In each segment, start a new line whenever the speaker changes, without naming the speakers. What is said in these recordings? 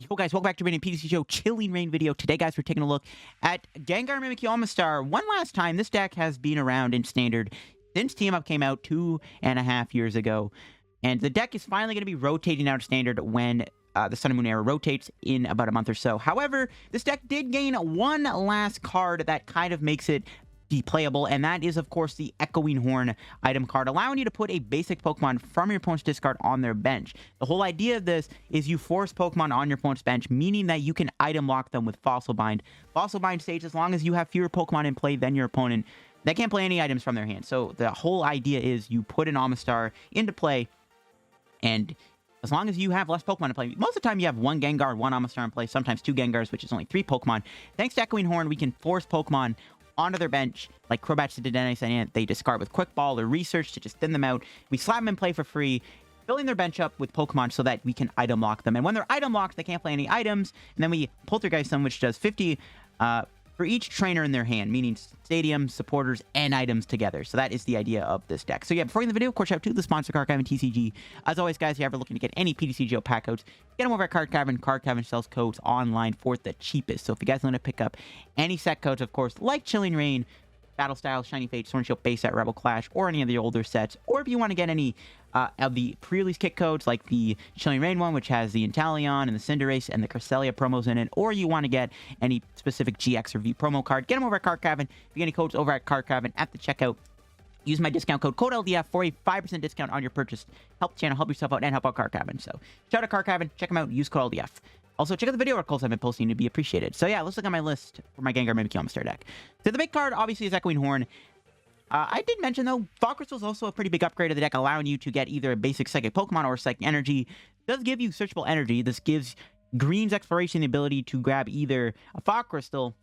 Yo guys, welcome back to a PTCGO Chilling Rain video. Today guys, we're taking a look at Gengar Mimikyu Omastar. One last time, this deck has been around in Standard since Team Up came out 2.5 years ago. And the deck is finally going to be rotating out of Standard when the Sun and Moon era rotates in about a month or so. However, this deck did gain one last card that kind of makes it playable, and that is of course the Echoing Horn item card, allowing you to put a basic Pokemon from your opponent's discard on their bench. The whole idea of this is you force Pokemon on your opponent's bench, meaning that you can item lock them with Fossil Bind. Fossil Bind states as long as you have fewer Pokemon in play than your opponent, they can't play any items from their hand. So the whole idea is you put an Omastar into play, and as long as you have less Pokemon to play, most of the time you have one Gengar, one Omastar in play, sometimes two Gengars, which is only 3 Pokemon. Thanks to Echoing Horn, we can force Pokemon onto their bench, like Crobat to Dedenne, and they discard with Quick Ball or Research to just thin them out. We slap them in play for free, filling their bench up with Pokemon so that we can item lock them. And when they're item locked, they can't play any items. And then we Poltergeist them, which does 50 for each trainer in their hand, meaning stadiums, supporters, and items together. So that is the idea of this deck. So yeah, before we end the video, of course, shout out to the sponsor, Card Cavern TCG. As always, guys, if you're ever looking to get any PTCGO pack codes, get them over at Card Cavern. Card Cavern sells codes online for the cheapest. So if you guys want to pick up any set codes, of course, like Chilling Rain, Battle Style, Shiny Fate, Sword and Shield base set, Rebel Clash, or any of the older sets, or if you want to get any of the pre-release kit codes, like the Chilling Rain one, which has the Inteleon and the Cinderace and the Cresselia promos in it, or you want to get any specific GX or V promo card, get them over at Card Cavern. If you get any codes over at Card Cavern at the checkout, use my discount code LDF for a 5% discount on your purchase. Help the channel, help yourself out, and help out Card Cavern. So shout out to Card Cavern, check them out, use code LDF. Also, check out the video articles I've been posting to be appreciated. So yeah, let's look at my list for my Gengar Mimikyu Omastar deck. So the big card, obviously, is Echoing Horn. I did mention, though, Fog Crystal is also a pretty big upgrade of the deck, allowing you to get either a basic Psychic Pokemon or Psychic Energy. It does give you searchable energy. This gives Green's Exploration the ability to grab either a Fog Crystal,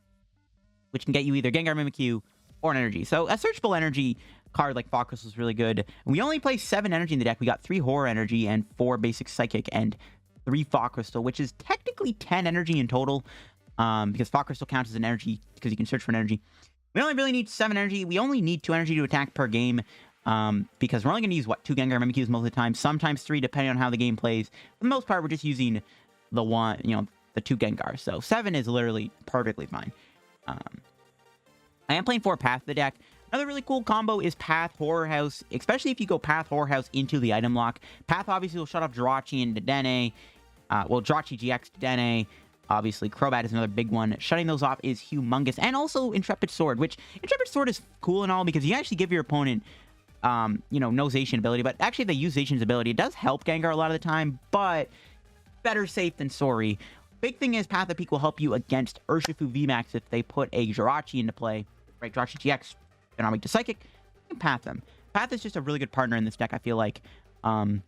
which can get you either Gengar Mimikyu or an energy. So a searchable energy card like Fog Crystal is really good. We only play 7 energy in the deck. We got 3 Horror Energy and 4 basic Psychic and 3 Fog Crystal, which is technically 10 energy in total, because Fog Crystal counts as an energy because you can search for an energy. We only really need 7 energy. We only need 2 energy to attack per game, because we're only going to use, 2 Gengar Mimikyus most of the time, sometimes 3, depending on how the game plays. For the most part, we're just using the 2 Gengars. So 7 is literally perfectly fine. I am playing 4 Path the deck. Another really cool combo is Path Horror House, especially if you go Path Horror House into the item lock. Path obviously will shut off Jirachi and Dedenne. Jirachi GX Dedenne. Obviously, Crobat is another big one. Shutting those off is humongous. And also Intrepid Sword, which Intrepid Sword is cool and all because you actually give your opponent, no Zacian ability. But actually, if they use Zacian's ability, it does help Gengar a lot of the time, but better safe than sorry. Big thing is Path of Peak will help you against Urshifu VMAX if they put a Jirachi into play. Right, Jirachi GX, Dynamic to Psychic, you can Path them. Path is just a really good partner in this deck, I feel like. So I'm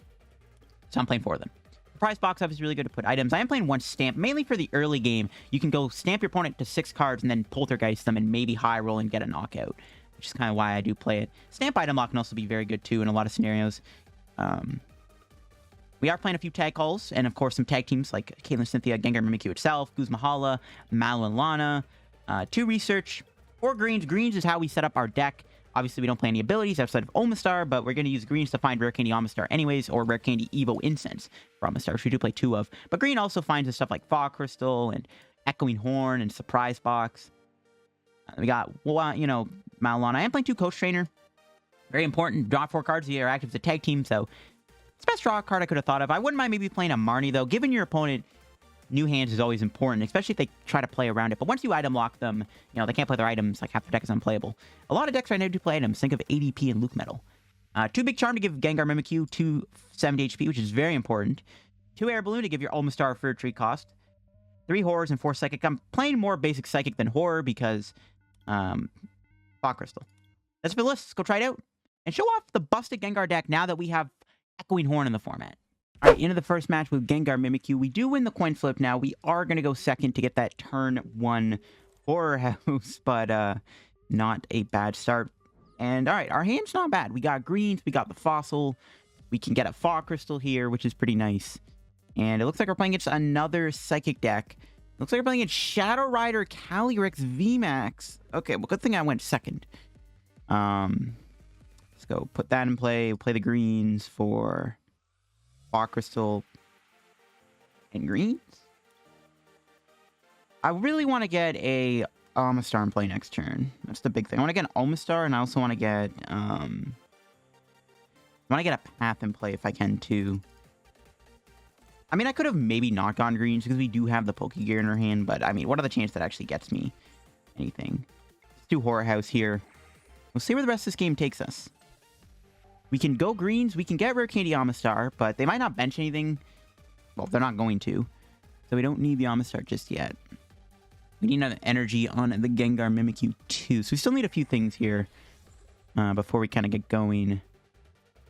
playing 4 of them. Surprise Box is really good to put items. I am playing 1 Stamp, mainly for the early game. You can go Stamp your opponent to 6 cards and then Poltergeist them and maybe high roll and get a knockout, which is kind of why I do play it. Stamp item lock can also be very good too in a lot of scenarios. We are playing a few tag calls and of course some tag teams like Caitlin Cynthia, Gengar Mimikyu itself, Guzma Hala, Mallow Lana, 2 Research, 4 Greens. Greens is how we set up our deck. Obviously, we don't play any abilities outside of Omastar, but we're going to use Greens to find Rare Candy Omastar anyways, or Rare Candy Evo Incense for Omastar, which we do play 2 of. But Green also finds the stuff like Fog Crystal and Echoing Horn and Surprise Box. We got, Mallow Lana. I am playing 2 Coach Trainer. Very important. Draw 4 cards. You are active as a tag team, so it's the best draw card I could have thought of. I wouldn't mind maybe playing a Marnie, though. Giving your opponent new hands is always important, especially if they try to play around it. But once you item lock them, they can't play their items. Like, half their deck is unplayable. A lot of decks right now do play items. Think of ADP and Luke Metal. 2 Big Charm to give Gengar Mimikyu 270 HP, which is very important. 2 Air Balloon to give your Omastar for a tree cost. 3 Horrors and 4 Psychic. I'm playing more basic Psychic than Horror because Fog Crystal. That's for the list. Let's go try it out and show off the busted Gengar deck now that we have Echoing Horn in the format. All right, into the first match with Gengar Mimikyu. We do win the coin flip now. We are going to go second to get that turn 1 Horror House, but not a bad start. And all right, our hand's not bad. We got greens, we got the fossil. We can get a Fog Crystal here, which is pretty nice. And it looks like we're playing against another Psychic deck. Looks like we're playing against Shadow Rider Calyrex VMAX. Okay, well, good thing I went second. Let's go put that in play. We'll play the greens for Fog Crystal and greens. I really want to get a Omastar in play next turn. That's the big thing. I want to get an Omastar, and I also want to get a Path in play if I can too. I mean, I could have maybe not gone greens because we do have the Pokégear in our hand, but I mean, what are the chances that actually gets me anything? Let's do Horror House here. We'll see where the rest of this game takes us. We can go greens. We can get Rare Candy Omastar, but they might not bench anything. Well, they're not going to. So we don't need the Omastar just yet. We need another energy on the Gengar Mimikyu too. So we still need a few things here before we kind of get going.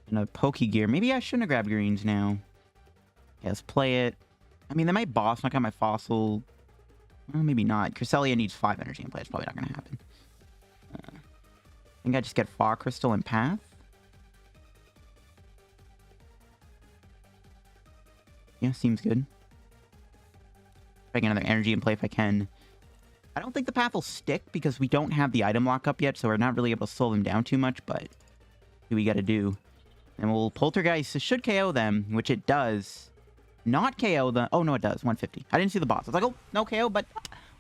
Another Pokégear. Maybe I shouldn't have grabbed greens now. Okay, let's play it. I mean, they might boss knock out my Fossil. Well, maybe not. Cresselia needs 5 energy in play. It's probably not going to happen. I think I just get Fog Crystal and Path. Yeah, seems good. Try another energy in play if I can. I don't think the Path will stick because we don't have the item lock up yet, so we're not really able to slow them down too much, but we got to do. And we'll Poltergeist. It should KO them, which it does. Not KO them. Oh, no, it does. 150. I didn't see the boss. I was like, oh, no KO, but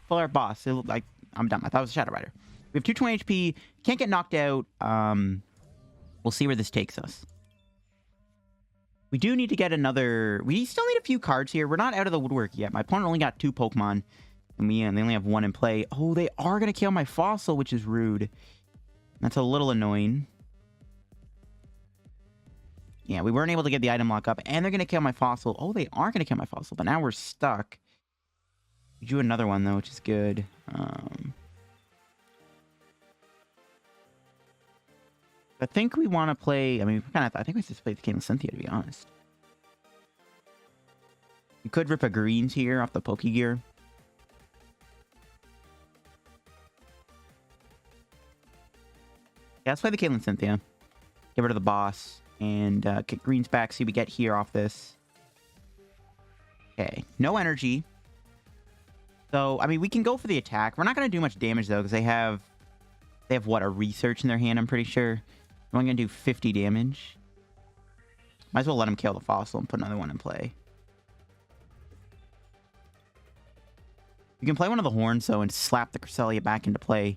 full art boss. It looked like I'm dumb. I thought it was a Shadow Rider. We have 220 HP. Can't get knocked out. We'll see where this takes us. We do need to get another... We still need a few cards here. We're not out of the woodwork yet. My opponent only got 2 Pokemon. And they only have 1 in play. Oh, they are going to kill my Fossil, which is rude. That's a little annoying. Yeah, we weren't able to get the item lock up. And they're going to kill my Fossil. Oh, they are going to kill my Fossil. But now we're stuck. We drew another one, though, which is good. I think we want to play... I mean, I think we should play the Caitlin Cynthia, to be honest. We could rip a greens here off the Pokégear. Yeah, let's play the Caitlin Cynthia. Get rid of the boss. And kick greens back. See what we get here off this. Okay. No energy. So, I mean, we can go for the attack. We're not going to do much damage, though, because they have, what, a research in their hand, I'm pretty sure. I'm only going to do 50 damage. Might as well let them kill the Fossil and put another one in play. You can play one of the horns, though, and slap the Cresselia back into play.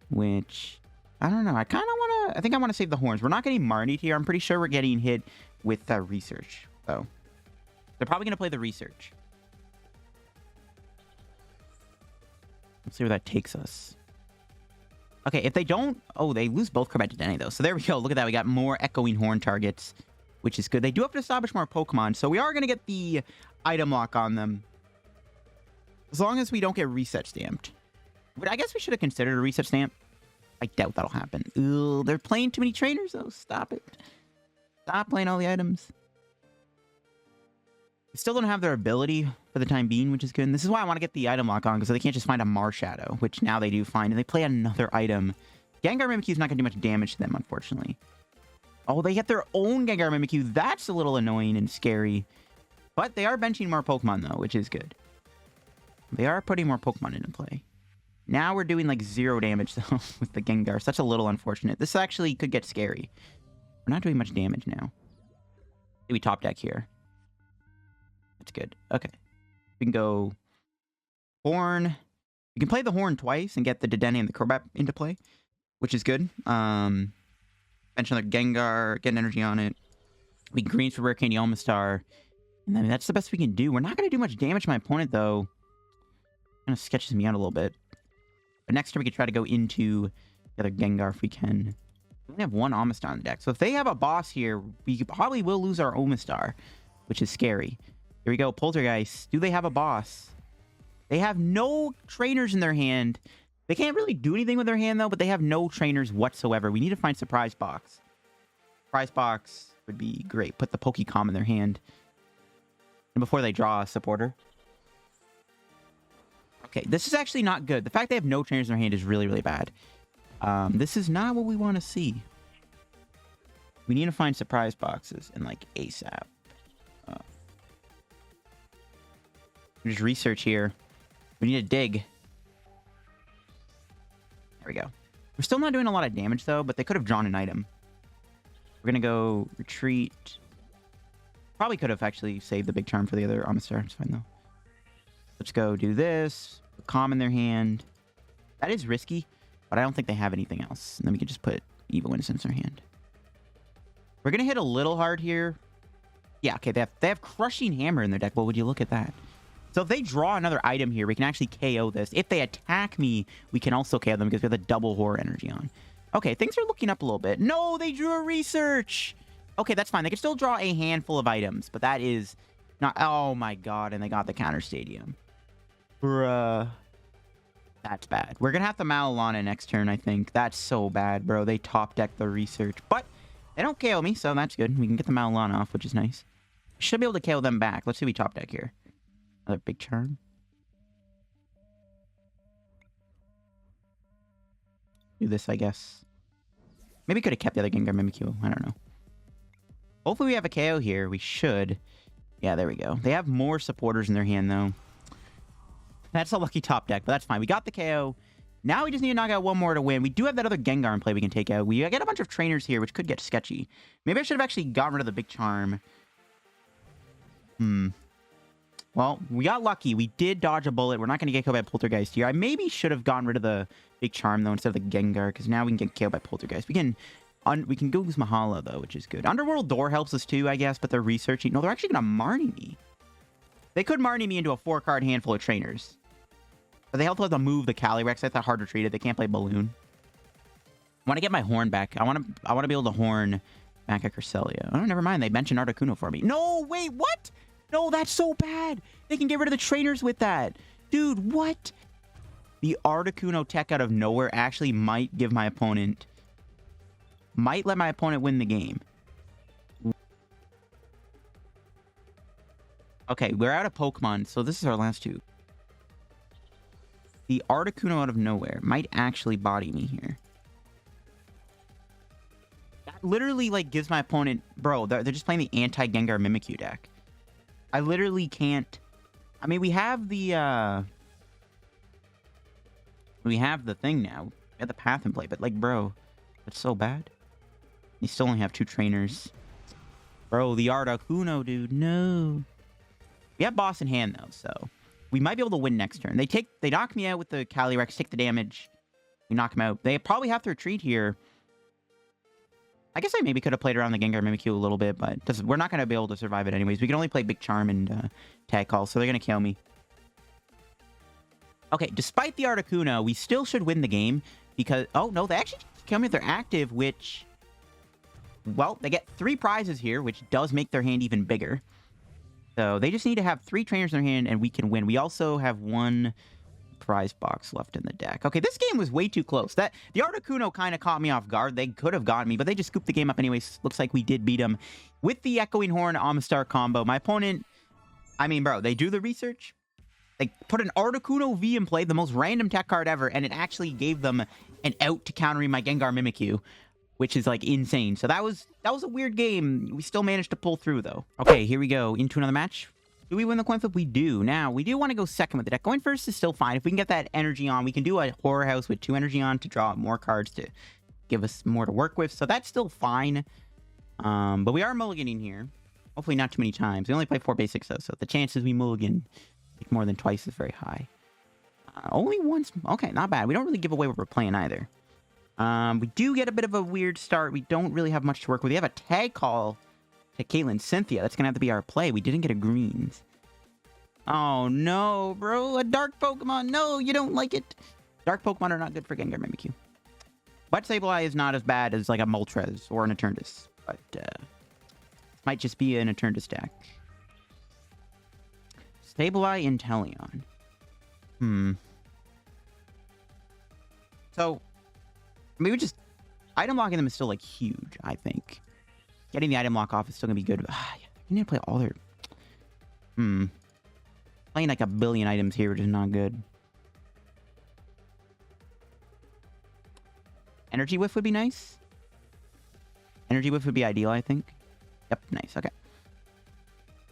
Which... I don't know. I kind of want to... I think I want to save the horns. We're not getting Marnied here. I'm pretty sure we're getting hit with research. So, they're probably going to play the research. Let's see where that takes us. Okay, if they don't... Oh, they lose both combat to Denny, though. So there we go. Look at that. We got more Echoing Horn targets, which is good. They do have to establish more Pokemon, so we are going to get the item lock on them. As long as we don't get reset stamped. But I guess we should have considered a reset stamp. I doubt that'll happen. Ugh, they're playing too many trainers, though. Stop it. Stop playing all the items. They still don't have their ability for the time being, which is good. And this is why I want to get the item lock on, because they can't just find a Marshadow, which now they do find. And they play another item. Gengar Mimikyu is not going to do much damage to them, unfortunately. Oh, they get their own Gengar Mimikyu. That's a little annoying and scary. But they are benching more Pokemon, though, which is good. They are putting more Pokemon into play. Now we're doing like 0 damage, though, with the Gengar. Such a little unfortunate. This actually could get scary. We're not doing much damage now. We top deck here. That's good. Okay. We can go Horn. You can play the Horn twice and get the Dedenne and the Crobat into play, which is good. Bench another Gengar, get an energy on it. We can greens for Rare Candy Omastar. And I mean, that's the best we can do. We're not going to do much damage to my opponent, though. Kind of sketches me out a little bit. But next turn, we could try to go into the other Gengar if we can. We only have 1 Omastar on the deck. So if they have a boss here, we probably will lose our Omastar, which is scary. Here we go. Poltergeist. Do they have a boss? They have no trainers in their hand. They can't really do anything with their hand, though, but they have no trainers whatsoever. We need to find Surprise Box. Surprise Box would be great. Put the Pokecom in their hand. And before they draw a supporter. Okay, this is actually not good. The fact they have no trainers in their hand is really, really bad. This is not what we want to see. We need to find Surprise Boxes and, like, ASAP. Just research here. We need to dig. There we go. We're still not doing a lot of damage, though, but they could have drawn an item. We're going to go retreat. Probably could have actually saved the Big Charm for the other Omastar. It's fine, though. Let's go do this. Calm in their hand. That is risky, but I don't think they have anything else. And then we can just put Evo Incense in their hand. We're going to hit a little hard here. Yeah, okay, they have Crushing Hammer in their deck. Well, would you look at that? So if they draw another item here, we can actually KO this. If they attack me, we can also KO them because we have the double horror energy on. Okay, things are looking up a little bit. No, they drew a research. Okay, that's fine. They can still draw a handful of items, but that is not... Oh, my God, and they got the counter stadium. Bruh. That's bad. We're going to have to Mallow Lana next turn, I think. That's so bad, bro. They top deck the research, but they don't KO me, so that's good. We can get the Mallow Lana off, which is nice. Should be able to KO them back. Let's see what we top deck here. Another Big Charm. Do this, I guess. Maybe could have kept the other Gengar Mimikyu. I don't know. Hopefully we have a KO here. We should. Yeah, there we go. They have more supporters in their hand, though. That's a lucky top deck, but that's fine. We got the KO. Now we just need to knock out one more to win. We do have that other Gengar in play we can take out. We get a bunch of trainers here, which could get sketchy. Maybe I should have actually gotten rid of the Big Charm. Well, we got lucky. We did dodge a bullet. We're not going to get killed by Poltergeist here. I maybe should have gotten rid of the Big Charm, though, instead of the Gengar, because now we can get killed by Poltergeist. We can go Guzma Hala, though, which is good. Underworld Door helps us, too, I guess, but they're researching. No, they're actually going to Marnie me. They could Marnie me into a 4-card handful of trainers. But they also have to move the Calyrex. That's harder to treat it. They can't play Balloon. I want to get my horn back. I want to be able to horn back at Cresselia. Oh, never mind. They mentioned Articuno for me. No, wait, what? No, that's so bad. They can get rid of the trainers with that. Dude, what? The Articuno tech out of nowhere actually might give my opponent... Might let my opponent win the game. Okay, we're out of Pokemon, so this is our last two. The Articuno out of nowhere might actually body me here. That literally, like, gives my opponent... Bro, they're just playing the anti-Gengar Mimikyu deck. I literally can't... I mean, we have the, We have the thing now. We have the path in play, but, like, bro, it's so bad. You still only have 2 trainers. Bro, the Articuno, dude, no. We have boss in hand, though, so... We might be able to win next turn. They knock me out with the Calyrex, take the damage. We knock him out. They probably have to retreat here. I guess I maybe could have played around the Gengar Mimikyu a little bit, but we're not going to be able to survive it anyways. We can only play Big Charm and Tag Call, so they're going to kill me. Okay, despite the Articuno, we still should win the game because... Oh, no, they actually kill me if they're active, which... Well, they get 3 prizes here, which does make their hand even bigger. So they just need to have 3 trainers in their hand, and we can win. We also have 1 prize box left in the deck. Okay, this game was way too close. The Articuno kind of caught me off guard. They could have gotten me, but they just scooped the game up anyways. Looks like we did beat them with the Echoing Horn Omastar combo. My opponent, I mean, bro, they do the research. They put an Articuno V in play, the most random tech card ever, and it actually gave them an out to countering my Gengar Mimikyu, which is, like, insane. So that was a weird game. We still managed to pull through, though. Okay, here we go. Into another match. Do we win the coin flip? We do. Now, we do want to go second with the deck. Going first is still fine. If we can get that energy on, we can do a Horror House with 2 energy on to draw more cards to give us more to work with. So that's still fine. But we are mulliganing here. Hopefully not too many times. We only play 4 basics, though, so the chances we mulligan more than twice is very high. Only once. Okay, not bad. We don't really give away what we're playing either. We do get a bit of a weird start. We don't really have much to work with. We have a Tag Call to Caitlin Cynthia. That's going to have to be our play. We didn't get a greens. Oh, no, bro. A dark Pokemon. No, you don't like it. Dark Pokemon are not good for Gengar Mimikyu. But Sableye is not as bad as, like, a Moltres or an Eternus. But, might just be an Eternus deck. Sableye Inteleon. So... I mean, item locking them is still, like, huge, I think. Getting the item lock off is still going to be good. Yeah, you need to play all their... Playing, like, a billion items here, which is not good. Energy Whiff would be nice. Energy Whiff would be ideal, I think. Yep, nice, okay.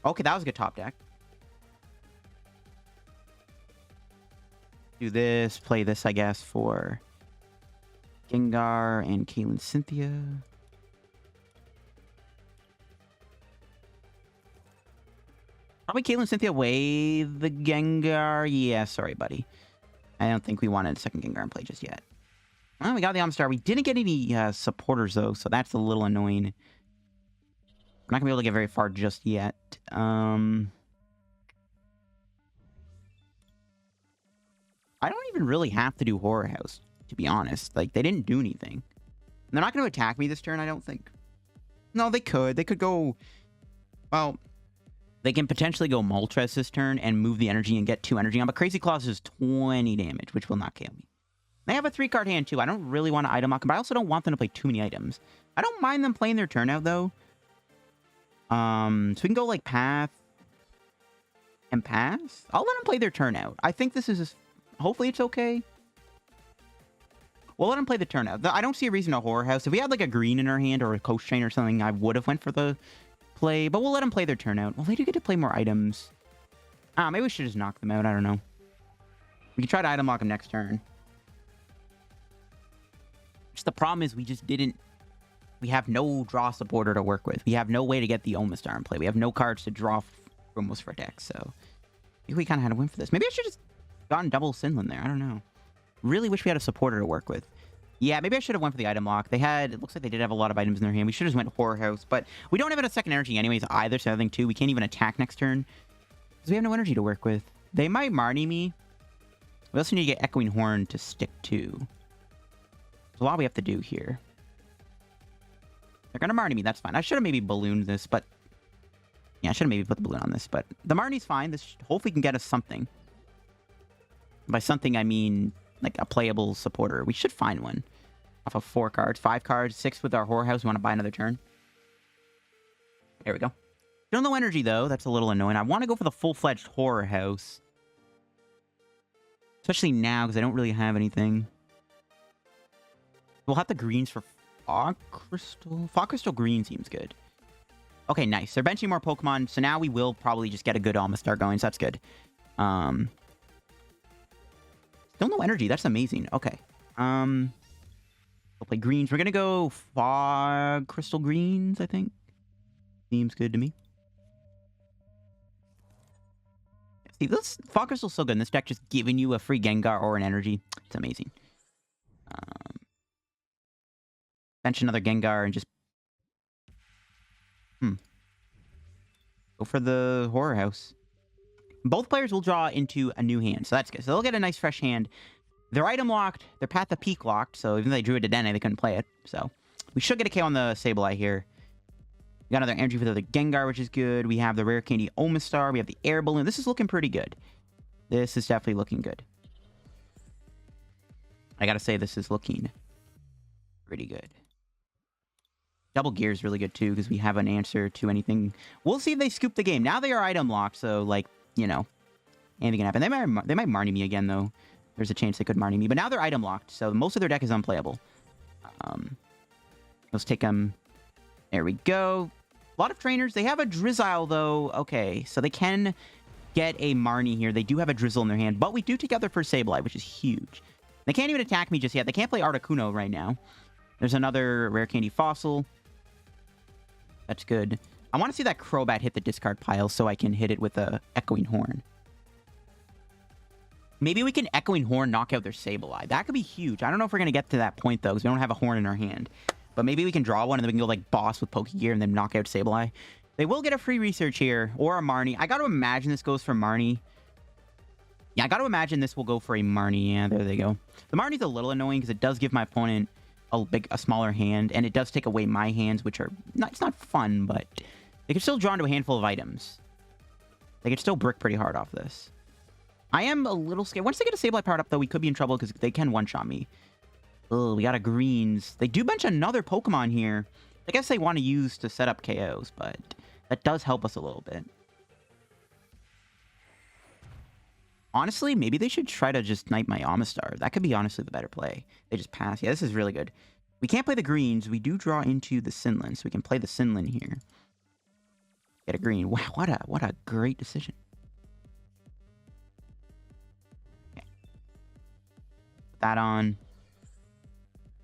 Okay, that was a good top deck. Do this, play this, I guess, for... Gengar and Caitlin Cynthia. Probably Caitlin Cynthia wave the Gengar. Yeah, sorry, buddy. I don't think we wanted a second Gengar in play just yet. Well, we got the Omastar. We didn't get any supporters, though, so that's a little annoying. We're not going to be able to get very far just yet. I don't even really have to do Horror House, to be honest. Like, they didn't do anything. They're not going to attack me this turn, I don't think. No, they could. They could go... Well, they can potentially go Moltres this turn and move the energy and get 2 energy on. But Crazy Claws is 20 damage, which will not kill me. They have a 3-card hand, too. I don't really want to item lock them, but I also don't want them to play too many items. I don't mind them playing their turn out, though. So we can go, like, Path and Pass. I'll let them play their turn out. I think this is... Hopefully it's okay. We'll let them play the turn out. I don't see a reason to Horror House. If we had, like, a green in our hand or a Coach Trainer or something, I would have went for the play. But we'll let them play their turn out. Well, they do get to play more items. Maybe we should just knock them out. I don't know. We can try to item lock them next turn. Just the problem is we just didn't... We have no draw supporter to work with. We have no way to get the Omastar in play. We have no cards to draw from most of our decks, so... Maybe we kind of had to win for this. Maybe I should have just gotten double Sinlin there. I don't know. Really wish we had a supporter to work with. Yeah, maybe I should have went for the item lock. They had... It looks like they did have a lot of items in their hand. We should have just went Horror House, but we don't have a second energy anyways either, so I think, too, we can't even attack next turn. Because we have no energy to work with. They might Marnie me. We also need to get Echoing Horn to stick, too. There's a lot we have to do here. They're going to Marnie me, that's fine. I should have maybe ballooned this, but... Yeah, I should have maybe put the balloon on this, but... The Marnie's fine. This hopefully can get us something. By something, I mean, like, a playable supporter. We should find one. Off of 4 cards. 5 cards. 6 with our Horror House. We want to buy another turn. There we go. Still no energy, though. That's a little annoying. I want to go for the full-fledged Horror House. Especially now, because I don't really have anything. We'll have the greens for Fog Crystal. Fog Crystal green seems good. Okay, nice. They're benching more Pokemon, so now we will probably just get a good Omastar going, so that's good. Still no energy. That's amazing. Okay. We'll play greens. We're going to go Fog Crystal greens, I think. Seems good to me. See, this Fog Crystal's so good. And this deck just giving you a free Gengar or an energy. It's amazing. Bench another Gengar and just... Go for the Horror House. Both players will draw into a new hand, so that's good. So they'll get a nice fresh hand. They're item locked. Their Path of Peak locked, so even though they drew it to Dene, they couldn't play it. So we should get a KO on the Sableye here. We got another energy for the Gengar, which is good. We have the Rare Candy Omastar. We have the Air Balloon. This is looking pretty good. This is definitely looking good. I gotta say, this is looking pretty good. Double Gear is really good, too, because we have an answer to anything. We'll see if they scoop the game. Now they are item locked, so, like, you know, anything can happen. They might Marnie me again, though. There's a chance they could Marnie me. But now they're item locked, so most of their deck is unplayable. Let's take them. There we go. A lot of trainers. They have a Drizzile, though. Okay, so they can get a Marnie here. They do have a Drizzle in their hand, but we do take out their first Sableye, which is huge. They can't even attack me just yet. They can't play Articuno right now. There's another Rare Candy Fossil. That's good. I want to see that Crobat hit the discard pile so I can hit it with a Echoing Horn. Maybe we can Echoing Horn knock out their Sableye. That could be huge. I don't know if we're going to get to that point, though, because we don't have a Horn in our hand. But maybe we can draw one and then we can go, like, Boss with Pokégear and then knock out Sableye. They will get a free research here, or a Marnie. I got to imagine this goes for Marnie. Yeah, I got to imagine this will go for a Marnie. Yeah, there they go. The Marnie's a little annoying because it does give my opponent a smaller hand, and it does take away my hands, which are not, it's not fun, but they can still draw into a handful of items. They can still brick pretty hard off this. I am a little scared. Once they get a Sableye powered up, though, we could be in trouble because they can one-shot me. Oh, we got a greens. They do bench another Pokemon here. I guess they want to use to set up KOs, but that does help us a little bit. Honestly, maybe they should try to just snipe my Omastar. That could be honestly the better play. They just pass. Yeah, this is really good. We can't play the greens. We do draw into the Sinlin, so we can play the Sinlin here. Get a green. Wow, what a great decision. Okay. Put that on.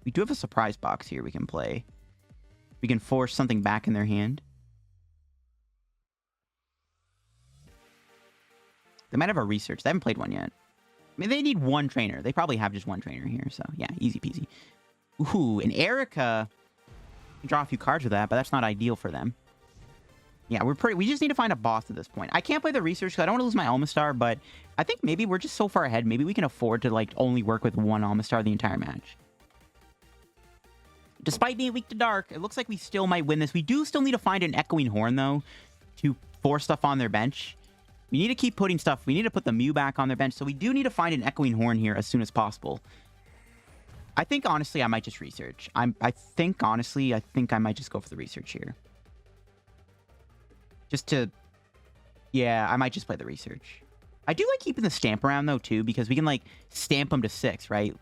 We do have a surprise box here we can play. We can force something back in their hand. They might have a research. They haven't played one yet. mean, they need one trainer. They probably have just one trainer here, so yeah, easy peasy. Ooh, and Erica can draw a few cards with that, but that's not ideal for them. Yeah, we just need to find a boss at this point. I can't play the research because I don't want to lose my Omastar, but I think maybe we're just so far ahead. Maybe we can afford to, like, only work with one Omastar the entire match. Despite being weak to dark, it looks like we still might win this. We do still need to find an Echoing Horn, though, to force stuff on their bench. We need to keep putting stuff. We need to put the Mew back on their bench, so we do need to find an Echoing Horn here as soon as possible. I think, honestly, I might just research. I think I might just go for the research here. Just to... Yeah, I might just play the research. I do like keeping the stamp around, though, too, because we can, like, stamp them to 6, right?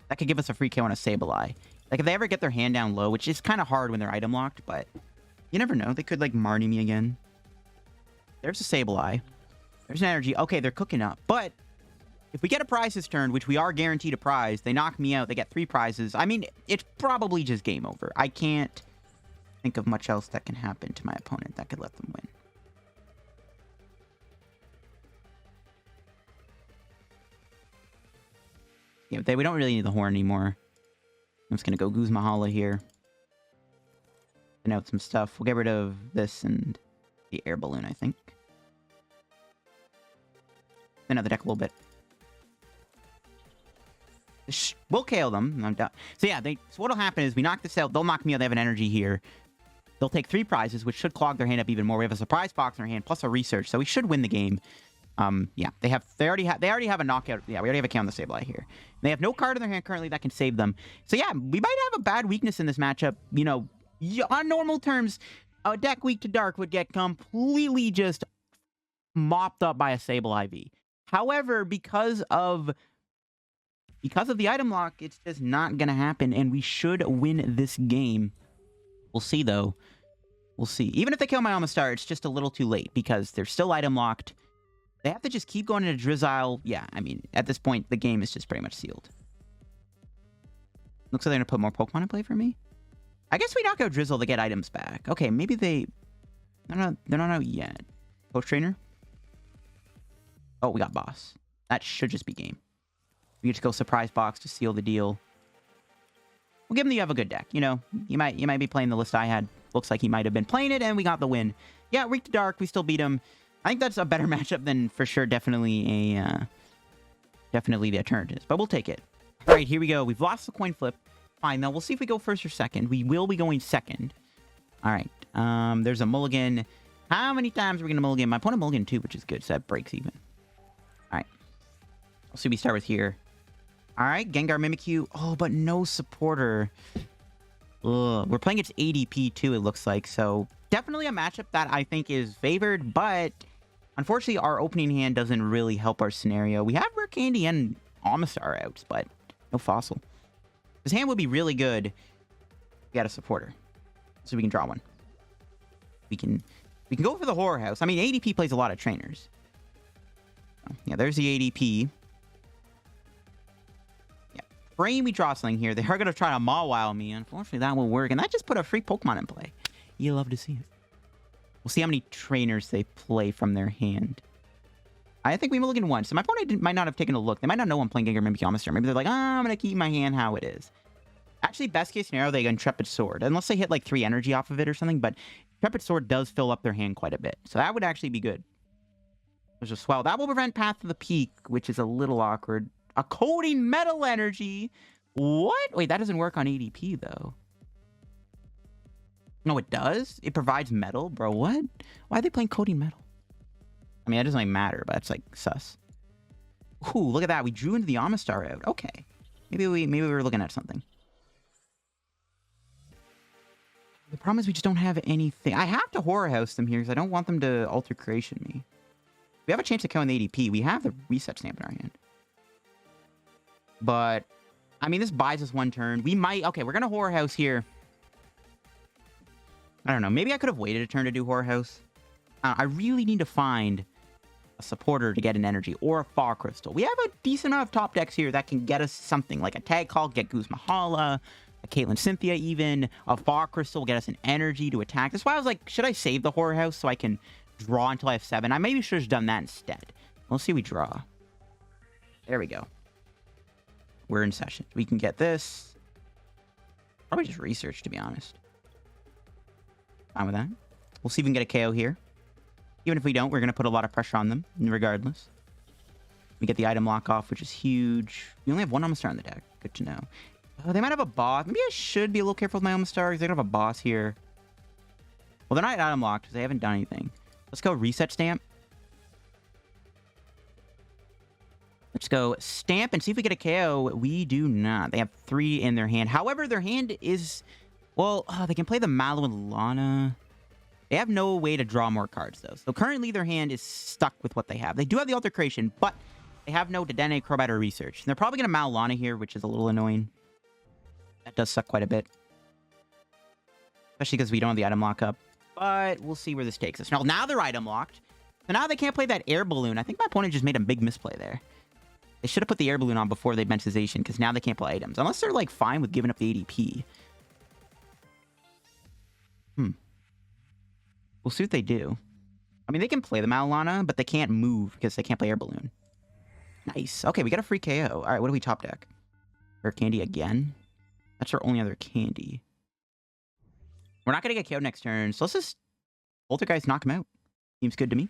That could give us a free KO on a Sableye. Like, if they ever get their hand down low, which is kind of hard when they're item locked, but you never know. They could, like, Marnie me again. There's a Sableye. There's an energy. Okay, they're cooking up. But if we get a prize this turn, which we are guaranteed a prize, they knock me out. They get 3 prizes. I mean, it's probably just game over. I can't think of much else that can happen to my opponent that could let them win. Yeah, we don't really need the horn anymore. I'm just going to go Guzma Hala here. And out some stuff. We'll get rid of this and the Air Balloon, I think. Thin out the deck a little bit. We'll KO them. I'm done. So yeah, so what'll happen is we knock this out. They'll knock me out. They have an energy here. They'll take 3 prizes, which should clog their hand up even more. We have a surprise box in our hand, plus a research, so we should win the game. Yeah, they already have a knockout. Yeah, we already have a KO on the Sableye here. They have no card in their hand currently that can save them. So yeah, we might have a bad weakness in this matchup. You know, on normal terms, a deck weak to dark would get completely just mopped up by a Sableye V. However, because of the item lock, it's just not gonna happen, and we should win this game. We'll see, though. We'll see. Even if they kill my Omastar, it's just a little too late, because they're still item locked. They have to just keep going into Drizzile. Yeah, I mean, at this point, the game is just pretty much sealed. Looks like they're gonna put more Pokemon in play for me. I guess we knock out Drizzle to get items back. Okay, maybe they're not out yet. Coach Trainer? Oh, we got Boss. That should just be game. We just go Surprise Box to seal the deal. We'll give him the have a good deck. You know, you might be playing the list I had. Looks like he might have been playing it, and we got the win. Yeah, weak to dark. We still beat him. I think that's a better matchup than, for sure, definitely the alternatives. But we'll take it. All right, here we go. We've lost the coin flip. Fine, though. We'll see if we go first or second. We will be going second. All right. There's a mulligan. How many times are we going to mulligan? My opponent mulligan 2, which is good, so that breaks even. All right. We'll see we start with here. All right, Gengar Mimikyu. Oh, but no supporter. Ugh. We're playing its ADP, too, it looks like. So, definitely a matchup that I think is favored, but unfortunately, our opening hand doesn't really help our scenario. We have Rare Candy and Omastar out, but no Fossil. His hand would be really good if we had a supporter, so we can draw one. We can go for the Horror House. I mean, ADP plays a lot of trainers. Yeah, there's the ADP. Yeah, frame, we draw something here. They are going to try to Mawile me. Unfortunately, that won't work, and that just put a free Pokemon in play. You love to see it. We'll see how many trainers they play from their hand. I think we look in one. So my opponent might not have taken a look. They might not know I'm playing Gengar Mimikyu Omastar. Maybe they're like, I'm going to keep my hand how it is. Actually, best case scenario, they go Intrepid Sword. Unless they hit like 3 energy off of it or something. But Intrepid Sword does fill up their hand quite a bit. So that would actually be good. There's a Swell. That will prevent Path to the Peak, which is a little awkward. A Coding Metal Energy. What? Wait, that doesn't work on ADP, though. No, it does? It provides metal? Bro, what? Why are they playing Coding Metal? I mean, that doesn't really matter, but it's like sus. Ooh, look at that. We drew into the Omastar out. Okay. Maybe we were looking at something. The problem is we just don't have anything. I have to Horror House them here because I don't want them to Alter Creation me. We have a chance to kill in the ADP. We have the Reset Stamp in our hand. But, I mean, this buys us one turn. We might... Okay, we're going to Horror House here. I don't know. Maybe I could have waited a turn to do Horror House. I really need to find a supporter to get an energy or a Fog Crystal. We have a decent amount of top decks here that can get us something like a Tag Call, get Guzma Hala, a Caitlin Cynthia even. A Fog Crystal will get us an energy to attack. That's why I was like, should I save the Horror House so I can draw until I have 7? I maybe should have done that instead. Let's see we draw. There we go. We're in session. We can get this. Probably just research, to be honest. Fine with that. We'll see if we can get a KO here. Even if we don't, we're going to put a lot of pressure on them, regardless. We get the item lock off, which is huge. We only have one Omastar on the deck. Good to know. Oh, they might have a boss. Maybe I should be a little careful with my Omastar, because they don't have a boss here. Well, they're not item locked, because they haven't done anything. Let's go Reset Stamp. Let's go Stamp and see if we get a KO. We do not. They have 3 in their hand. However, their hand is... Well, they can play the Mallow Lana. They have no way to draw more cards, though. So currently, their hand is stuck with what they have. They do have the Altercation, but they have no Dedenne, Crobat, or Research. And they're probably going to Mallow Lana here, which is a little annoying. That does suck quite a bit. Especially because we don't have the item lockup. But we'll see where this takes us. Now they're item locked. So now they can't play that Air Balloon. I think my opponent just made a big misplay there. They should have put the Air Balloon on before they bench Zation, because now they can't play items. Unless they're, like, fine with giving up the ADP. We'll see what they do. I mean, they can play the Mallow Lana, but they can't move because they can't play Air Balloon. Nice. Okay, we got a free KO. All right, what do we top deck? Rare Candy again? That's our only other candy. We're not going to get KO next turn, so let's just Poltergeist knock him out. Seems good to me.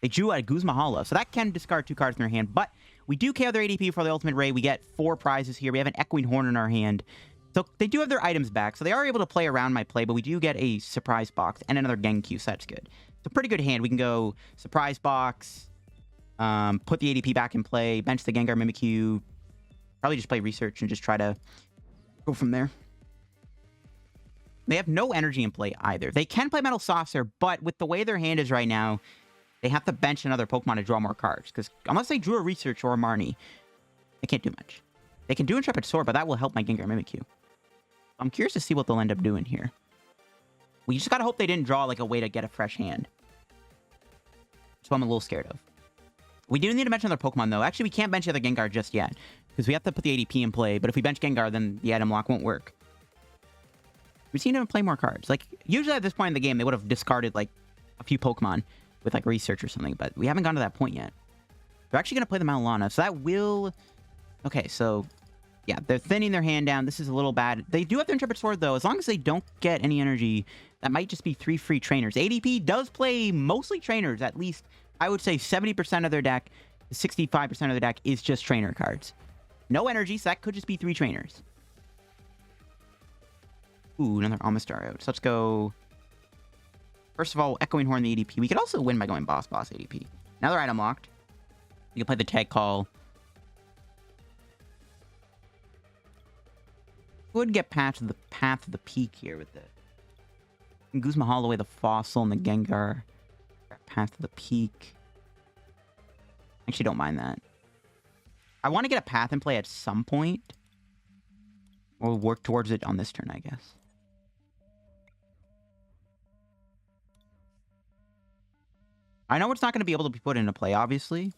They drew a Guzma Hala, so that can discard 2 cards in their hand, but we do KO their ADP for the Ultimate Ray. We get 4 prizes here. We have an Echoing Horn in our hand. So they do have their items back, so they are able to play around my play, but we do get a Surprise Box and another Gengar, so that's good. It's a pretty good hand. We can go Surprise Box, put the ADP back in play, bench the Gengar Mimikyu, probably just play Research and just try to go from there. They have no energy in play either. They can play Metal Saucer, but with the way their hand is right now, they have to bench another Pokemon to draw more cards, because unless they drew a Research or a Marnie, they can't do much. They can do Intrepid Sword, but that will help my Gengar Mimikyu. I'm curious to see what they'll end up doing here. We just gotta hope they didn't draw like a way to get a fresh hand. So I'm a little scared of. We do need to bench another Pokemon though. Actually, we can't bench the other Gengar just yet, because we have to put the ADP in play. But if we bench Gengar, then the item lock won't work. We've seen them play more cards. Like, usually at this point in the game, they would have discarded like a few Pokemon with like Research or something, but we haven't gotten to that point yet. They're actually gonna play the Mallow Lana, so that will... Okay, so... Yeah, they're thinning their hand down. This is a little bad. They do have their Intrepid Sword, though. As long as they don't get any energy, that might just be 3 free trainers. ADP does play mostly trainers. At least, I would say 70% of their deck, 65% of their deck is just trainer cards. No energy, so that could just be 3 trainers. Ooh, another Omastar out. So let's go... First of all, Echoing Horn the ADP. We could also win by going Boss ADP. Now they're item locked. You can play the Tag Call. Would get past the path of the Peak here with the Guzma Hala away the Fossil and the Gengar. Path to the Peak. Actually, don't mind that. I want to get a path in play at some point. We'll work towards it on this turn, I guess. I know it's not going to be able to be put into play, obviously.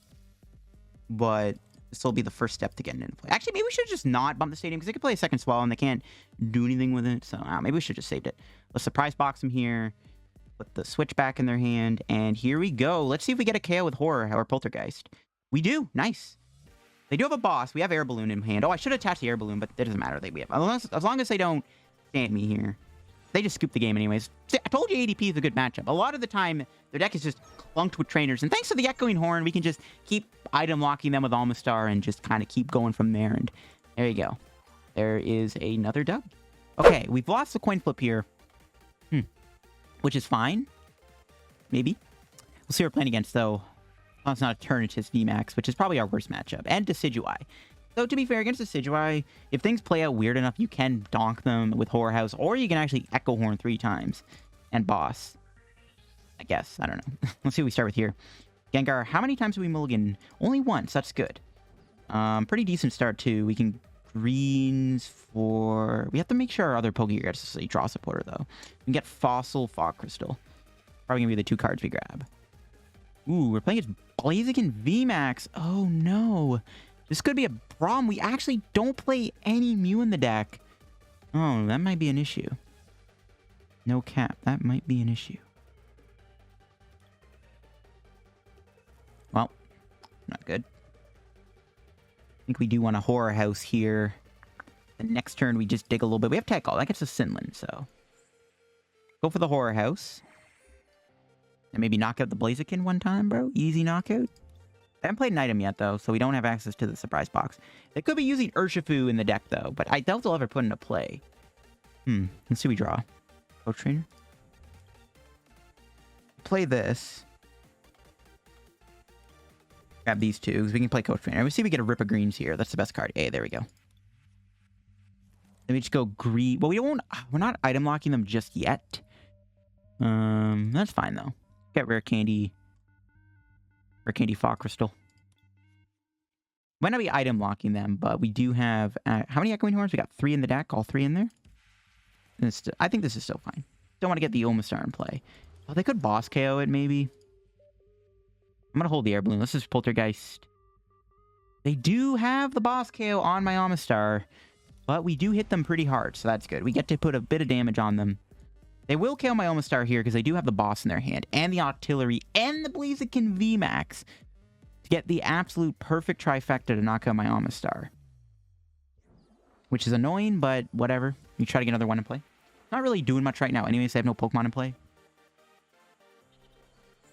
But... this will be the first step to getting into play. Actually, maybe we should just not bump the stadium, because they can play a second Swallow and they can't do anything with it. So maybe we should just saved it. Let's Surprise Box them here. Put the Switch back in their hand. And here we go. Let's see if we get a KO with Horror or Poltergeist. We do. Nice. They do have a boss. We have Air Balloon in hand. Oh, I should attach the Air Balloon, but it doesn't matter. We have, as long as they don't stand me here. They just scoop the game anyways. See, I told you ADP is a good matchup. A lot of the time, their deck is just clunked with trainers. And thanks to the Echoing Horn, we can just keep item locking them with Omastar and just kind of keep going from there. And there you go. There is another dub. Okay, we've lost the coin flip here. Which is fine. Maybe. We'll see what we're playing against, though. Well, it's not a turn, it's just VMAX, which is probably our worst matchup. And Decidueye. So, to be fair, against Decidueye, if things play out weird enough, you can donk them with Horror House, or you can actually Echo Horn 3 times. And Boss. I guess. I don't know. Let's see what we start with here. Gengar, how many times do we mulligan? Only once. That's good. Pretty decent start, too. We can greens for... We have to make sure our other Pokégear gets a draw supporter, though. We can get Fossil, Fog Crystal. Probably going to be the 2 cards we grab. Ooh, we're playing against Blaziken VMAX. Oh, no. This could be a problem. We actually don't play any Mew in the deck. Oh, that might be an issue. No cap. That might be an issue. Well, not good. think we do want a Horror House here. The next turn, we just dig a little bit. We have Tag Call. That gets us Sinlin, so... Go for the Horror House. And maybe knock out the Blaziken one time, bro. Easy knockout. I haven't played an item yet, though, so we don't have access to the Surprise Box. They could be using Urshifu in the deck, though, but I doubt they'll ever put into play. Let's see what we draw. Coach Trainer. Play this. Grab these two, because we can play Coach Trainer. We see we get a Rip of Greens here. That's the best card. Hey, there we go. Let me just go green. Well, we're not item locking them just yet. That's fine, though. Get Rare Candy. Rare Candy Fog Crystal. Might not be item locking them, but we do have... how many Echoing Horns? We got 3 in the deck. All 3 in there. And I think this is still fine. Don't want to get the Omastar in play. Oh, they could boss KO it, maybe. I'm going to hold the Air Balloon. Let's just Poltergeist. They do have the boss KO on my Omastar, but we do hit them pretty hard, so that's good. We get to put a bit of damage on them. They will KO my Omastar here because they do have the boss in their hand, and the Artillery, and the Blaziken VMAX to get the absolute perfect trifecta to knock out my Omastar. Which is annoying, but whatever. You try to get another one in play. Not really doing much right now. Anyways, they have no Pokemon in play.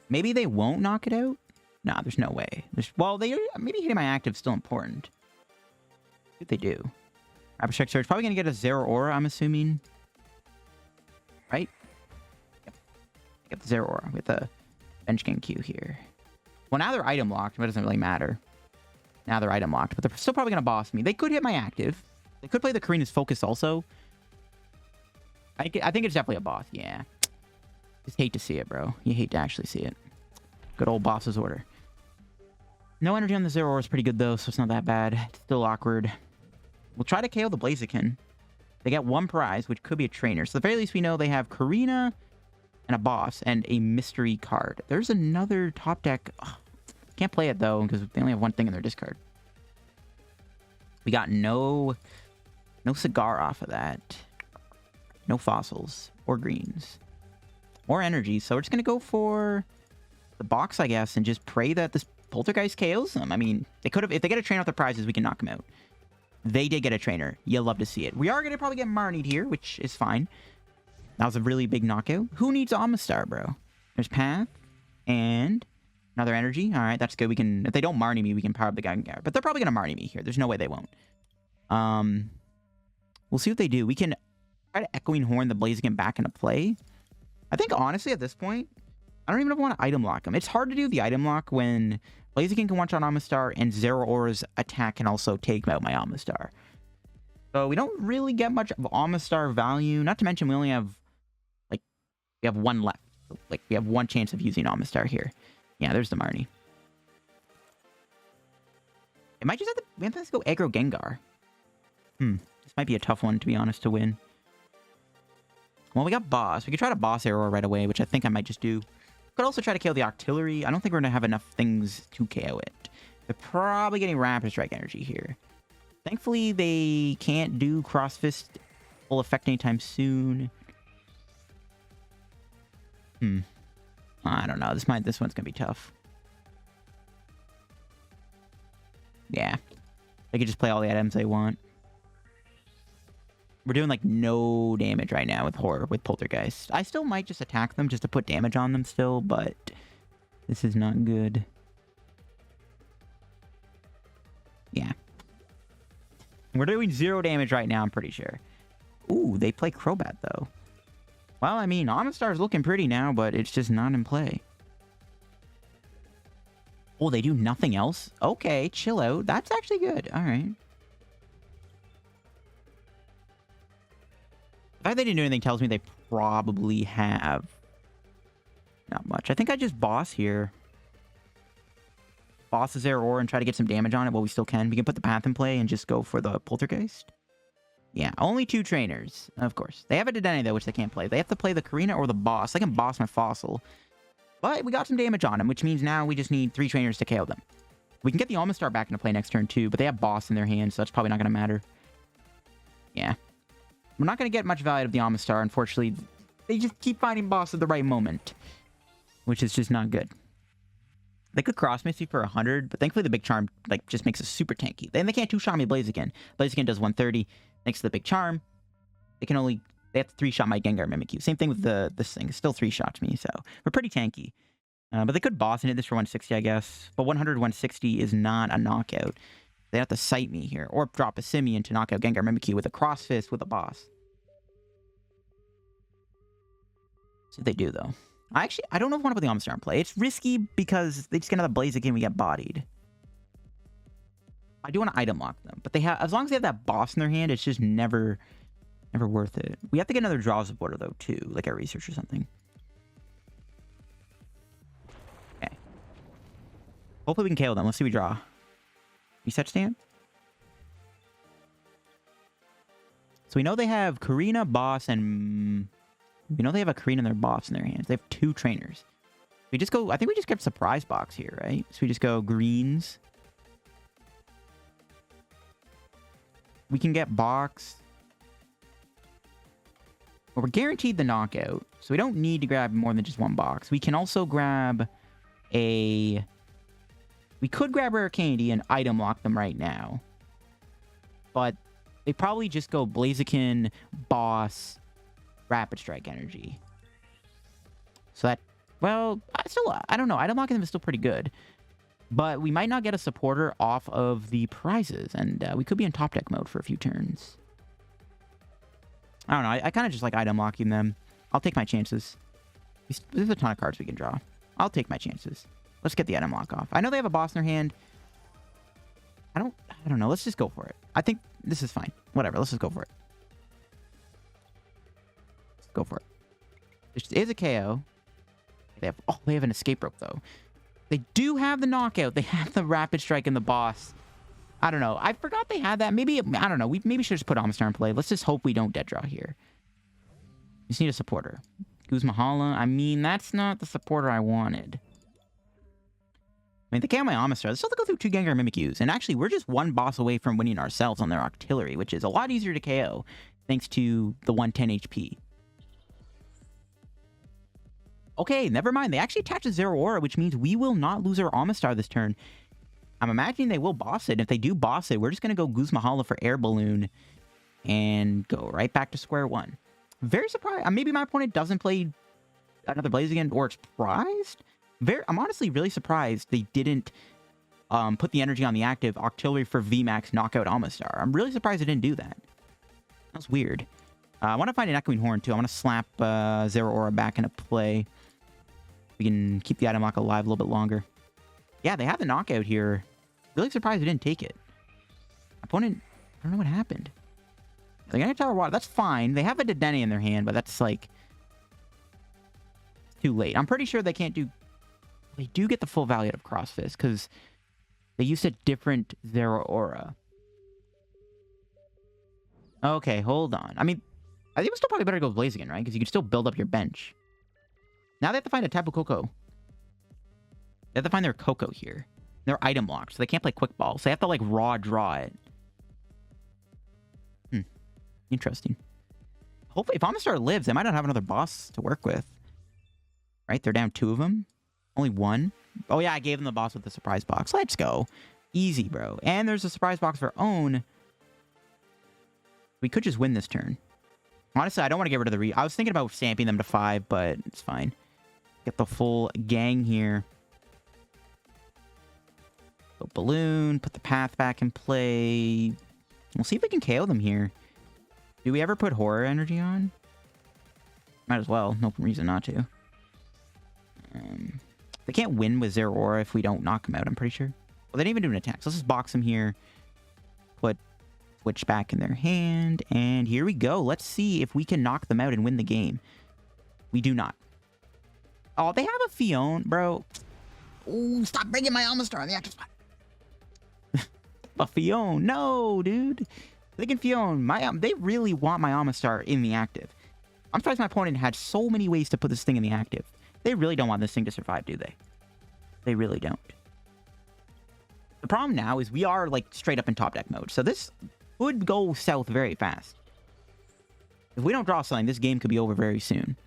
Maybe they won't knock it out? Nah, there's no way. Well, maybe hitting my active is still important. What they do? Abstract Surge. Probably going to get a Zeraora, I'm assuming. Right? Yep. Get the Zeraora with the Bench Gengar here. Well, now they're item locked, but it doesn't really matter. Now they're item locked, but they're still probably going to boss me. They could hit my active. They could play the Karina's Focus also. I think it's definitely a boss, yeah. Just hate to see it, bro. You hate to actually see it. Good old boss's order. No energy on the Zeraora is pretty good, though, so it's not that bad. It's still awkward. We'll try to KO the Blaziken. They get 1 prize, which could be a trainer. So at the very least, we know they have Karina and a boss and a mystery card. There's another top deck. Oh, can't play it, though, because they only have 1 thing in their discard. We got no cigar off of that. No fossils or greens. Or energy, so we're just going to go for the box, I guess, and just pray that this Poltergeist KOs them. I mean, they could have... If they get a trainer off the prizes, we can knock them out. They did get a trainer. You'll love to see it. We are going to probably get Marnied here, which is fine. That was a really big knockout. Who needs Omastar, bro? There's Path and another energy. All right, that's good. We can... If they don't Marnie me, we can power up the Gengar. But they're probably going to Marnie me here. There's no way they won't. We'll see what they do. We can try to Echoing Horn the Blaziken back into play. I think, honestly, at this point, I don't even want to item lock them. It's hard to do the item lock when Blaziken can one-shot Omastar and Zeraora's attack can also take out my Omastar. So we don't really get much of Omastar value. Not to mention we only have, like, we have 1 left. Like, we have 1 chance of using Omastar here. Yeah, there's the Marnie. It might just have to... We have to go aggro Gengar. This might be a tough one, to be honest, to win. Well, we got boss. We could try to boss Aurora right away, which I think I might just do. Could also try to KO the Artillery. I don't think we're going to have enough things to KO it. They're probably getting Rapid Strike energy here. Thankfully, they can't do Cross Fist full effect anytime soon. I don't know. This one's going to be tough. Yeah. They could just play all the items they want. We're doing, like, no damage right now with Poltergeist. I still might just attack them just to put damage on them still, but this is not good. Yeah. We're doing 0 damage right now, I'm pretty sure. Ooh, they play Crobat, though. Well, I mean, Omastar's looking pretty now, but it's just not in play. Oh, they do nothing else? Okay, chill out. That's actually good. All right. The fact they didn't do anything tells me they probably have not much. I think I just boss here. Boss is Aurora and try to get some damage on it while we still can. We can put the Path in play and just go for the Poltergeist. Yeah, only 2 trainers, of course. They have a Dedenne, though, which they can't play. They have to play the Karina or the boss. They can boss my Fossil. But we got some damage on them, which means now we just need 3 trainers to KO them. We can get the Omastar back into play next turn, too, but they have boss in their hands, so that's probably not going to matter. Yeah. We're not going to get much value out of the Omastar, unfortunately. They just keep finding boss at the right moment. Which is just not good. They could cross Misty for 100, but thankfully the Big Charm like just makes us super tanky. Then they can't two-shot me Blaziken. Blaziken does 130. Thanks to the Big Charm, they have to 3-shot my Gengar Mimikyu. Same thing with this thing. It still 3-shots me, so we're pretty tanky. But they could boss and hit this for 160, I guess. But 100, 160 is not a knockout. They have to sight me here, or drop a Simian to knock out Gengar Mimikyu with a Cross Fist with a boss. That's what they do, though. I don't know if I want to put the Omastar in play. It's risky because they just get another Blaziken and we get bodied. I do want to item lock them, but they have, as long as they have that boss in their hand, it's just never worth it. We have to get another draw supporter though too, like a research or something. Okay. Hopefully we can KO them. Let's see. We draw. Reset Stamp. So we know they have Karina, boss, and we know they have a Karina and their boss in their hands. They have 2 trainers. We just go. I think we just get Surprise Box here, right? So we just go greens. We can get box. Well, we're guaranteed the knockout, so we don't need to grab more than just 1 box. We can also grab a... We could grab Rare Candy and item lock them right now. But they probably just go Blaziken, boss, Rapid Strike energy. So that... Well, I don't know. Item locking them is still pretty good. But we might not get a supporter off of the prizes, and we could be in top deck mode for a few turns. I don't know. I kind of just like item locking them. I'll take my chances. There's a ton of cards we can draw. I'll take my chances. Let's get the item lock off. I know they have a boss in their hand. I don't know. Let's just go for it. I think this is fine. Whatever. Let's just go for it. Let's go for it. This is a KO. They have an escape rope though. They do have the knockout. They have the Rapid Strike and the boss. I don't know. I forgot they had that. Maybe, I don't know. We maybe should just put Omastar in play. Let's just hope we don't dead draw here. Just need a supporter. Guzma Hala. I mean, that's not the supporter I wanted. I mean, they KO my Omastar. They still have to go through 2 Gengar Mimikyus. And actually, we're just 1 boss away from winning ourselves on their Octillery, which is a lot easier to KO thanks to the 110 HP. Okay, never mind. They actually attach a Zero Aura, which means we will not lose our Omastar this turn. I'm imagining they will boss it. If they do boss it, we're just going to go Guzma Hala for Air Balloon and go right back to square one. Very surprised. Maybe my opponent doesn't play another Blaziken or it's prized. I'm honestly really surprised they didn't put the energy on the active Octillery for VMAX knockout Omastar. I'm really surprised they didn't do that. That's weird. I want to find an Echoing Horn too. I want to slap Zero Aura back into play. We can keep the item lock alive a little bit longer. Yeah, they have the knockout here. Really surprised they didn't take it. Opponent, I don't know what happened. They're gonna Tower Water. That's fine. They have a Dedenne in their hand, but that's like too late. I'm pretty sure they can't do. They do get the full value out of Cross Fist because they used a different Zero Aura. Okay, hold on. I mean, I think it's still probably better to go Blaziken, right? Because you can still build up your bench. Now they have to find a Tapu Koko. They have to find their Koko here. They're item locked, so they can't play Quick Ball. So they have to, like, raw draw it. Interesting. Hopefully, if Omastar lives, they might not have another boss to work with. Right? They're down 2 of them. Only 1. Oh, yeah, I gave them the boss with the Surprise Box. Let's go. Easy, bro. And there's a Surprise Box of our own. We could just win this turn. Honestly, I don't want to get rid of the I was thinking about stamping them to 5, but it's fine. Get the full gang here. Go Balloon. Put the path back in play. We'll see if we can KO them here. Do we ever put Horror Energy on? Might as well. No reason not to. They can't win with Zero Aura if we don't knock them out, I'm pretty sure. Well, they didn't even do an attack. So let's just box them here. Put Switch back in their hand. And here we go. Let's see if we can knock them out and win the game. We do not. Oh, they have a Fion, bro. Ooh, stop bringing my Omastar on the active spot. A Fion. No, dude. They can Fion. They really want my Omastar in the active. I'm surprised my opponent had so many ways to put this thing in the active. They really don't want this thing to survive, do they? They really don't. The problem now is we are, like, straight up in top deck mode. So this could go south very fast. If we don't draw something, this game could be over very soon.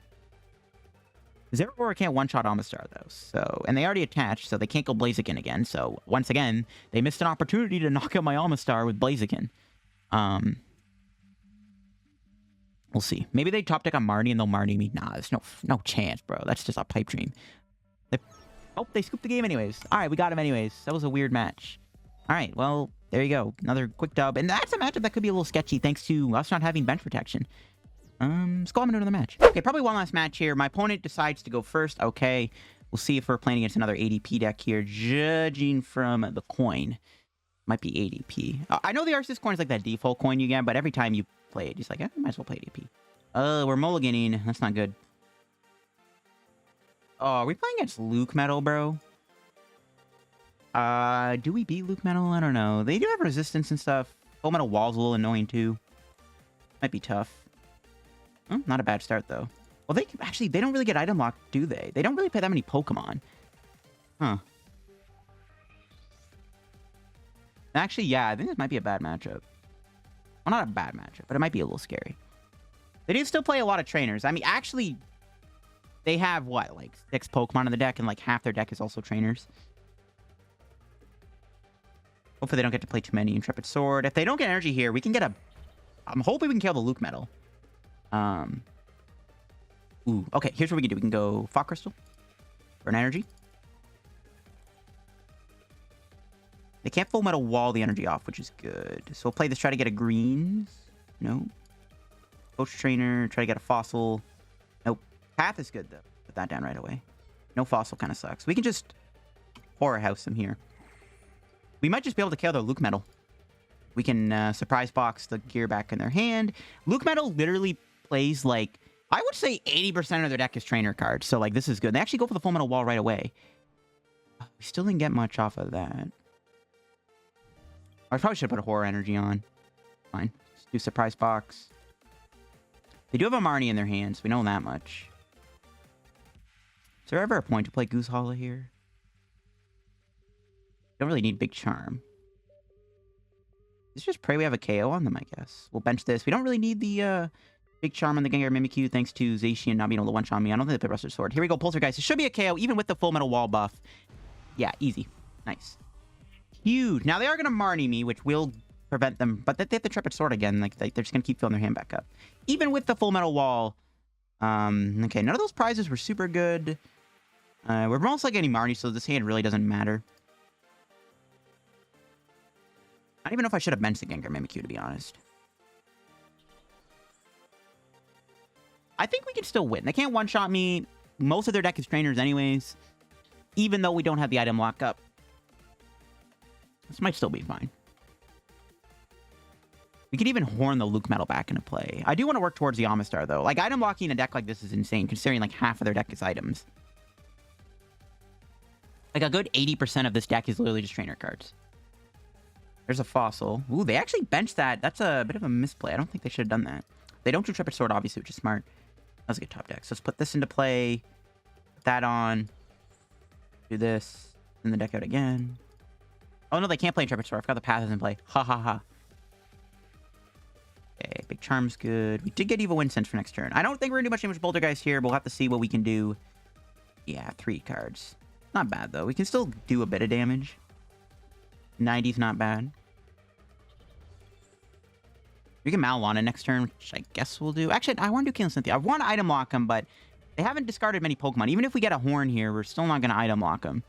Zeraora can't one-shot Omastar, though. So, and they already attached, so they can't go Blaziken again. So, once again, they missed an opportunity to knock out my Omastar with Blaziken. We'll see. Maybe they top deck on Marnie and they'll Marnie me. Nah, there's no chance, bro. That's just a pipe dream. They scooped the game anyways. All right, we got him anyways. That was a weird match. All right, well, there you go. Another quick dub. And that's a matchup that could be a little sketchy thanks to us not having bench protection. Let's go on to another match. Okay, probably one last match here. My opponent decides to go first. Okay, we'll see if we're playing against another ADP deck here. Judging from the coin, might be ADP. I know the Arceus coin is like that default coin you get, but every time you play it, it's like, I might as well play ADP. We're mulliganing. That's not good. Oh, are we playing against Luke Metal, bro? Do we beat Luke Metal? I don't know. They do have resistance and stuff. Full Metal Wall's a little annoying too. Might be tough. Not a bad start, though. Well, they don't really get item locked, do they? They don't really play that many Pokemon. Huh. Actually, yeah, I think this might be a bad matchup. Well, not a bad matchup, but it might be a little scary. They do still play a lot of trainers. I mean, actually, they have, what, like 6 Pokemon in the deck, and like half their deck is also trainers. Hopefully they don't get to play too many. Intrepid Sword. If they don't get energy here, we can get a... I'm hoping we can kill the Luke Metal. Ooh, okay, here's what we can do. We can go Fog Crystal for an energy. They can't Full Metal Wall the energy off, which is good. So we'll play this, try to get a greens. No. Coach Trainer, try to get a fossil. Nope. Path is good, though. Put that down right away. No fossil kind of sucks. We can just Horror House him here. We might just be able to kill their Luke Metal. We can Surprise Box the gear back in their hand. Luke Metal literally plays like, I would say 80% of their deck is trainer cards. So like, this is good. They actually go for the Full Metal Wall right away. We still didn't get much off of that. I probably should put a Horror Energy on. Fine. Let's do Surprise Box. They do have a Marnie in their hands. We know that much. Is there ever a point to play Guzma Hala here? Don't really need Big Charm. Let's just pray we have a KO on them, I guess. We'll bench this. We don't really need the Big Charm on the Gengar Mimikyu, thanks to Zacian not being able to one-shot me. I don't think they play Rusted Sword. Here we go, Poltergeist. It should be a KO, even with the Full Metal Wall buff. Yeah, easy. Nice. Huge. Now, they are going to Marnie me, which will prevent them. But they have the Intrepid Sword again. Like, they're just going to keep filling their hand back up. Even with the Full Metal Wall. Okay, none of those prizes were super good. We're most likely getting Marnie, so this hand really doesn't matter. I don't even know if I should have benched the Gengar Mimikyu, to be honest. I think we can still win. They can't one-shot me. Most of their deck is trainers anyways. Even though we don't have the item lock up. This might still be fine. We could even horn the Luke Metal back into play. I do want to work towards the Omastar, though. Like, item locking a deck like this is insane, considering like half of their deck is items. Like, a good 80% of this deck is literally just trainer cards. There's a fossil. Ooh, they actually benched that. That's a bit of a misplay. I don't think they should have done that. They don't do Intrepid Sword, obviously, which is smart. That was a good top deck. So let's put this into play. Put that on. Do this. Then the deck out again. Oh, no, they can't play Intrepid Sword. I forgot the path is in play. Ha, ha, ha. Okay, Big Charm's good. We did get Evo Incense for next turn. I don't think we're going to do much damage to Poltergeist here, but we'll have to see what we can do. Yeah, 3 cards. Not bad, though. We can still do a bit of damage. 90's not bad. We can Mallow Lana next turn, which I guess we'll do. Actually, I want to do Caitlin Cynthia. I want to item lock them, but they haven't discarded many Pokemon. Even if we get a Horn here, we're still not going to item lock them.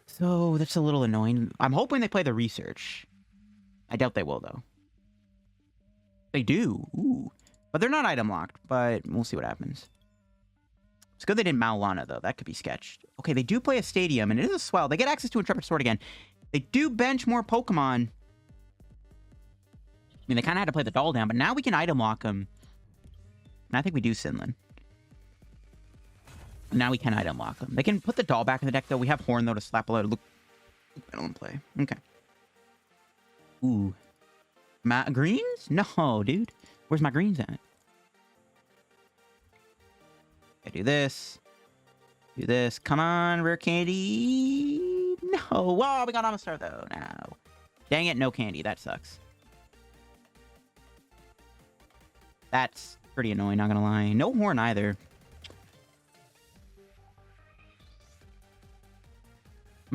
So that's a little annoying. I'm hoping they play the Research. I doubt they will, though. They do. Ooh. But they're not item locked, but we'll see what happens. It's good they didn't Mallow Lana, though. That could be sketched. Okay, they do play a Stadium, and it is a swell. They get access to Intrepid Sword again. They do bench more Pokemon. I mean, they kind of had to play the doll down, but now we can item lock them. And I think we do Sinlin. Now we can item lock them. They can put the doll back in the deck, though. We have Horn, though, to slap a load of Luke Metal in play. Okay. Ooh. Greens? No, dude. Where's my greens at? Okay, do this. Do this. Come on, Rare Candy. No. Whoa, we got Omastar, though. No. Dang it, no candy. That sucks. That's pretty annoying, not gonna lie. No Horn either.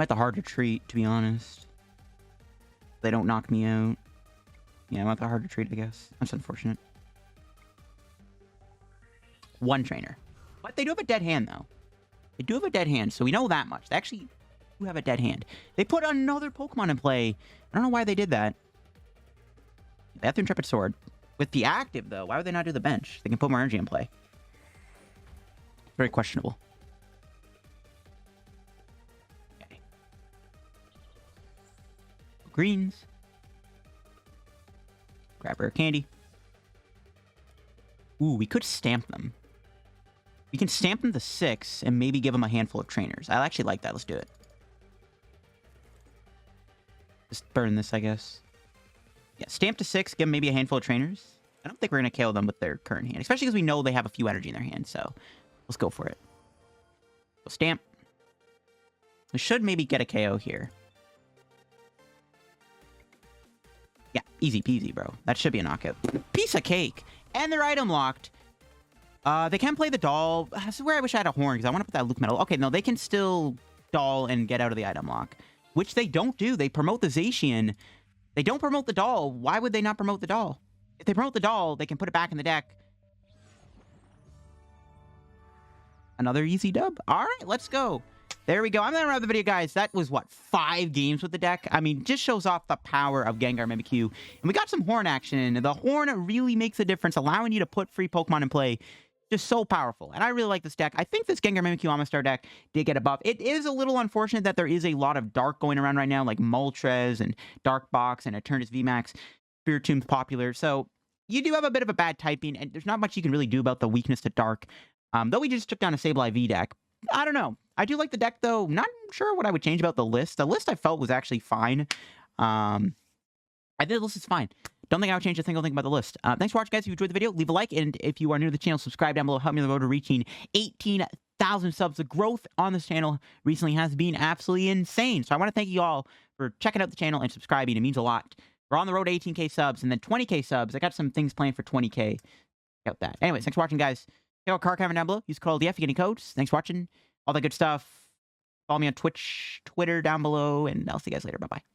I'm at the hard retreat, to be honest. They don't knock me out. Yeah, I'm at the hard retreat, I guess. That's unfortunate. One trainer. But they do have a dead hand, though. They do have a dead hand, so we know that much. They actually do have a dead hand. They put another Pokemon in play. I don't know why they did that. They have the Intrepid Sword. With the active, though, why would they not do the bench? They can put more energy in play. Very questionable. Okay. Greens. Grab Rare Candy. Ooh, we could stamp them. We can stamp them to 6 and maybe give them a handful of trainers. I actually like that. Let's do it. Just burn this, I guess. Yeah, stamp to 6, give them maybe a handful of trainers. I don't think we're going to KO them with their current hand, especially because we know they have a few energy in their hand, so let's go for it. So stamp. We should maybe get a KO here. Yeah, easy peasy, bro. That should be a knockout. Piece of cake. And they're item locked. They can play the doll. This is where I wish I had a horn, because I want to put that Luke Metal. Okay, no, they can still doll and get out of the item lock, which they don't do. They promote the Zacian. They don't promote the doll. Why would they not promote the doll? If they promote the doll, they can put it back in the deck. Another easy dub. All right, let's go. There we go. I'm going to wrap the video, guys. That was, what, 5 games with the deck? I mean, just shows off the power of Gengar Mimikyu. And we got some horn action. The horn really makes a difference, allowing you to put free Pokemon in play. Just so powerful. And I really like this deck. I think this Gengar Mimikyu Omastar deck did get a buff. It is a little unfortunate that there is a lot of Dark going around right now, like Moltres and Dark Box and Eternatus VMAX. Spiritomb popular. So you do have a bit of a bad typing, and there's not much you can really do about the weakness to Dark. Though we just took down a Sableye V deck. I don't know. I do like the deck, though. Not sure what I would change about the list. The list I felt was actually fine. I think the list is fine. Don't think I would change a single thing about the list. Thanks for watching, guys. If you enjoyed the video, leave a like. And if you are new to the channel, subscribe down below. Help me on the road to reaching 18,000 subs. The growth on this channel recently has been absolutely insane. So I want to thank you all for checking out the channel and subscribing. It means a lot. We're on the road to 18K subs and then 20K subs. I got some things planned for 20K. Check out that. Anyways, thanks for watching, guys. Check out card comment down below. Use code LDF. You get any codes. Thanks for watching. All that good stuff. Follow me on Twitch, Twitter down below. And I'll see you guys later. Bye-bye.